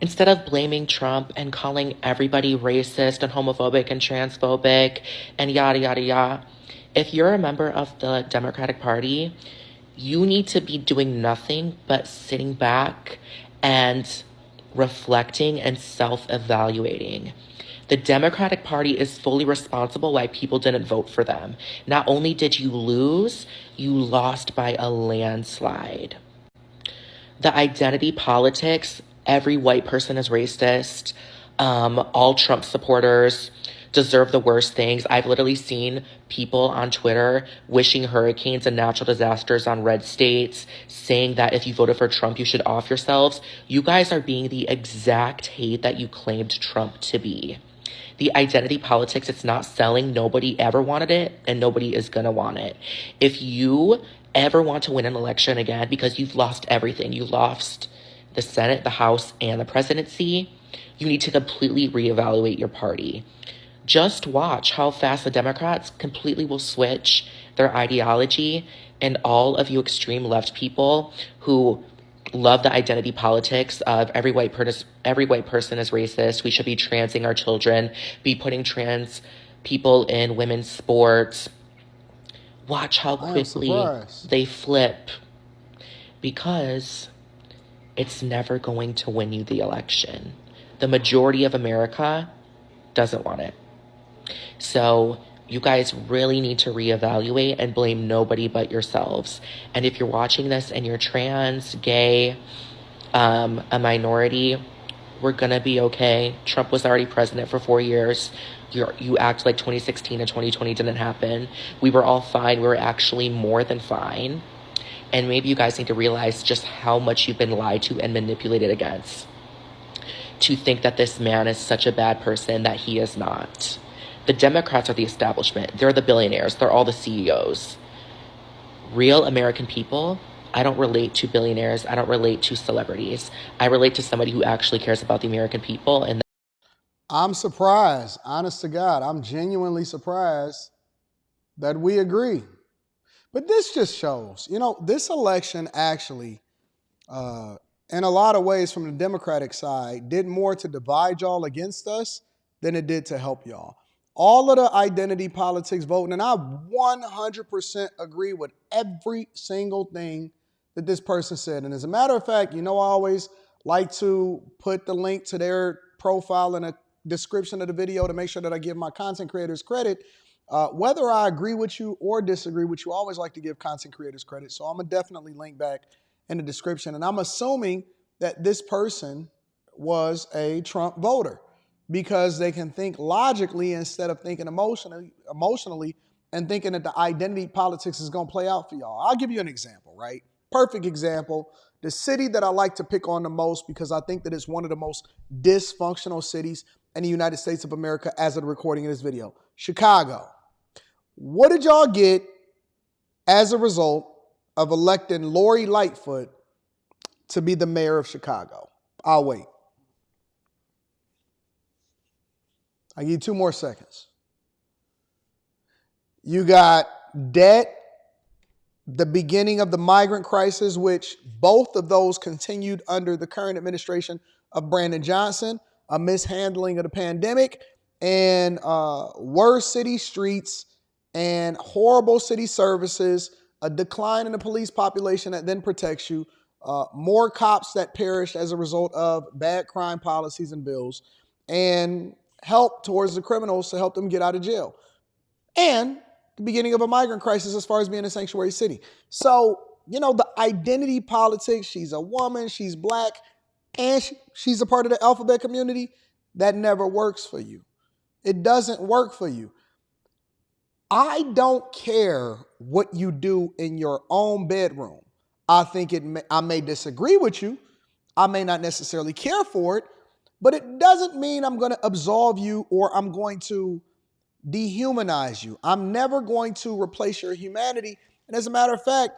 Instead of blaming Trump and calling everybody racist and homophobic and transphobic and yada, yada, yada, if you're a member of the Democratic Party, you need to be doing nothing but sitting back and reflecting and self evaluating. The Democratic Party is fully responsible why people didn't vote for them. Not only did you lose, you lost by a landslide. The identity politics, every white person is racist. All Trump supporters deserve the worst things. I've literally seen people on Twitter wishing hurricanes and natural disasters on red states, saying that if you voted for Trump, you should off yourselves. You guys are being the exact hate that you claimed Trump to be. The identity politics, it's not selling. Nobody ever wanted it, and nobody is going to want it. If you ever want to win an election again, because you've lost everything, you lost the Senate, the House, and the presidency, you need to completely reevaluate your party. Just watch how fast the Democrats completely will switch their ideology, and all of you extreme left people who love the identity politics of every white person is racist. We should be transing our children, be putting trans people in women's sports. Watch how I am quickly surprised. they flip, because it's never going to win you the election. The majority of America doesn't want it. So you guys really need to reevaluate and blame nobody but yourselves. And if you're watching this and you're trans, gay, a minority, we're gonna be okay. Trump was already president for 4 years. You act like 2016 and 2020 didn't happen. We were all fine. We were actually more than fine. And maybe you guys need to realize just how much you've been lied to and manipulated against, to think that this man is such a bad person that he is not. The Democrats are the establishment. They're the billionaires. They're all the CEOs. Real American people, I don't relate to billionaires. I don't relate to celebrities. I relate to somebody who actually cares about the American people. And I'm surprised, honest to God. I'm genuinely surprised that we agree. But this just shows, this election actually, in a lot of ways from the Democratic side, did more to divide y'all against us than it did to help y'all. All of the identity politics voting, and I 100% agree with every single thing that this person said. And as a matter of fact, I always like to put the link to their profile in a description of the video to make sure that I give my content creators credit. Whether I agree with you or disagree with you, I always like to give content creators credit. So I'm going to definitely link back in the description. And I'm assuming that this person was a Trump voter, because they can think logically instead of thinking emotionally and thinking that the identity politics is going to play out for y'all. I'll give you an example, right? Perfect example. The city that I like to pick on the most, because I think that it's one of the most dysfunctional cities in the United States of America as of the recording of this video, Chicago. What did y'all get as a result of electing Lori Lightfoot to be the mayor of Chicago? I'll wait. I give you 2 more seconds. You got debt, the beginning of the migrant crisis, which both of those continued under the current administration of Brandon Johnson, a mishandling of the pandemic, and worse city streets and horrible city services, a decline in the police population that then protects you, more cops that perished as a result of bad crime policies and bills, and help towards the criminals to help them get out of jail. And the beginning of a migrant crisis as far as being a sanctuary city. So, the identity politics, she's a woman, she's black, and she's a part of the alphabet community, that never works for you. It doesn't work for you. I don't care what you do in your own bedroom. I think I may disagree with you. I may not necessarily care for it, but it doesn't mean I'm going to absolve you or I'm going to dehumanize you. I'm never going to replace your humanity. And as a matter of fact,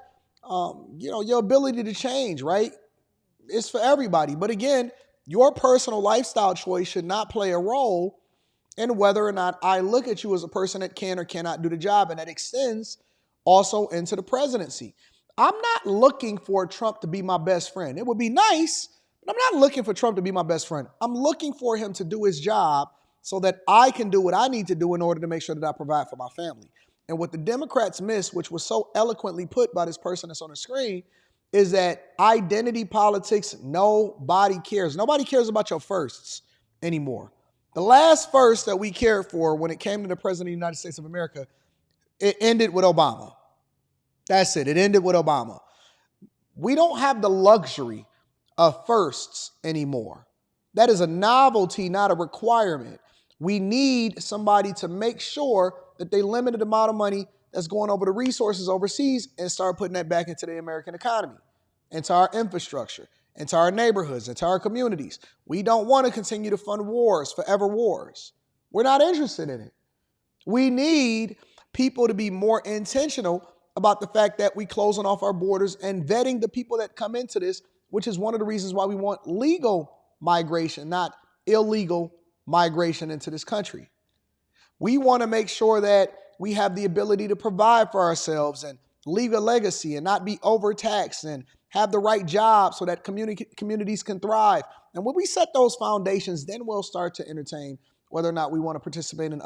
your ability to change, right? It's for everybody. But again, your personal lifestyle choice should not play a role in whether or not I look at you as a person that can or cannot do the job. And that extends also into the presidency. I'm not looking for Trump to be my best friend. It would be nice, But I'm not looking for Trump to be my best friend. I'm looking for him to do his job so that I can do what I need to do in order to make sure that I provide for my family. And what the Democrats miss, which was so eloquently put by this person that's on the screen, is that identity politics, nobody cares. Nobody cares about your firsts anymore. The last first that we cared for when it came to the President of the United States of America, it ended with Obama. That's it. It ended with Obama. We don't have the luxury of firsts anymore. That is a novelty, not a requirement. We need somebody to make sure that they limit the amount of money that's going over the resources overseas and start putting that back into the American economy, into our infrastructure, into our neighborhoods, into our communities. We don't want to continue to fund wars, forever wars. We're not interested in it. We need people to be more intentional about the fact that we closing off our borders and vetting the people that come into this, which is one of the reasons why we want legal migration, not illegal migration into this country. We want to make sure that we have the ability to provide for ourselves and leave a legacy and not be overtaxed and have the right job so that communities can thrive. And when we set those foundations, then we'll start to entertain whether or not we want to participate in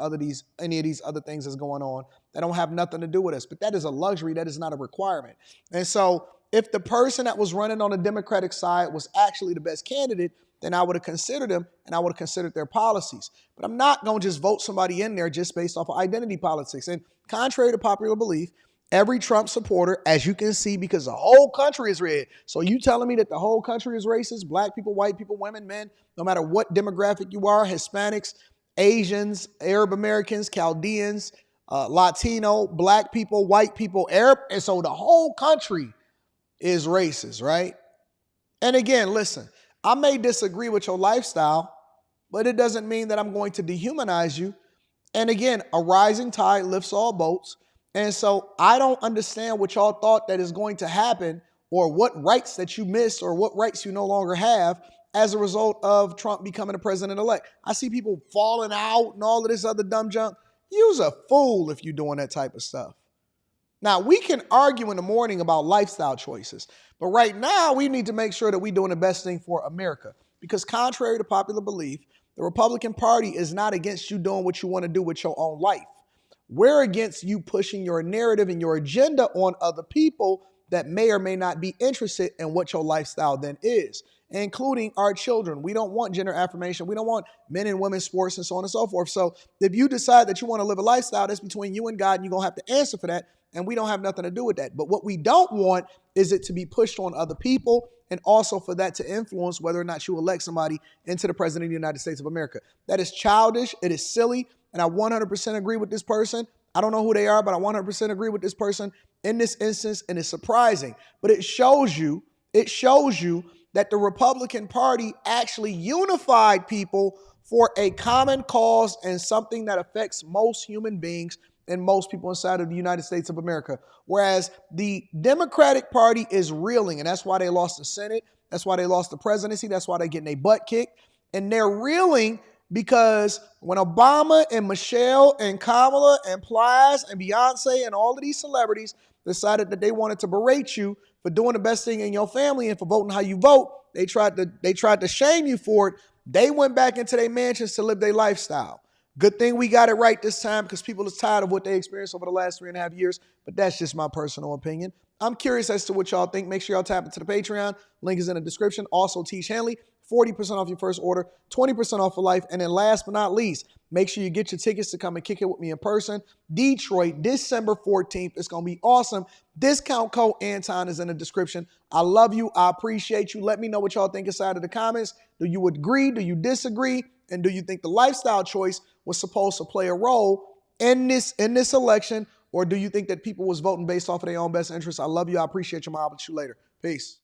any of these other things that's going on that don't have nothing to do with us. But that is a luxury. That is not a requirement. And so if the person that was running on the Democratic side was actually the best candidate, then I would have considered them and I would have considered their policies. But I'm not going to just vote somebody in there just based off of identity politics. And contrary to popular belief, every Trump supporter, as you can see, because the whole country is red. So you telling me that the whole country is racist? Black people, white people, women, men, no matter what demographic you are, Hispanics, Asians, Arab Americans, Chaldeans, Latino, black people, white people, Arab. And so the whole country is racist, right? And again, listen, I may disagree with your lifestyle, but it doesn't mean that I'm going to dehumanize you. And again, a rising tide lifts all boats. And so I don't understand what y'all thought that is going to happen or what rights that you missed or what rights you no longer have as a result of Trump becoming a president-elect. I see people falling out and all of this other dumb junk. You's a fool if you're doing that type of stuff. Now, we can argue in the morning about lifestyle choices, but right now we need to make sure that we're doing the best thing for America. Because contrary to popular belief, the Republican Party is not against you doing what you want to do with your own life. We're against you pushing your narrative and your agenda on other people that may or may not be interested in what your lifestyle then is, including our children. We don't want gender affirmation. We don't want men and women's sports and so on and so forth. So if you decide that you want to live a lifestyle, that's between you and God, and you're going to have to answer for that. And we don't have nothing to do with that. But what we don't want is it to be pushed on other people and also for that to influence whether or not you elect somebody into the president of the United States of America. That is childish. It is silly. And I 100% agree with this person. I don't know who they are, but I 100% agree with this person in this instance. And it's surprising. But it shows you that the Republican Party actually unified people for a common cause and something that affects most human beings and most people inside of the United States of America. Whereas the Democratic Party is reeling, and that's why they lost the Senate. That's why they lost the presidency. That's why they're getting their butt kicked. And they're reeling because when Obama and Michelle and Kamala and Plies and Beyonce and all of these celebrities decided that they wanted to berate you for doing the best thing in your family and for voting how you vote, they tried to shame you for it. They went back into their mansions to live their lifestyle. Good thing we got it right this time because people are tired of what they experienced over the last 3.5 years, but that's just my personal opinion. I'm curious as to what y'all think. Make sure y'all tap into the Patreon. Link is in the description. Also, Teach Hanley, 40% off your first order, 20% off for life. And then last but not least, make sure you get your tickets to come and kick it with me in person. Detroit, December 14th. It's going to be awesome. Discount code Anton is in the description. I love you. I appreciate you. Let me know what y'all think inside of the comments. Do you agree? Do you disagree? And do you think the lifestyle choice was supposed to play a role in this election? Or do you think that people was voting based off of their own best interests? I love you. I appreciate you. I'll see you later. Peace.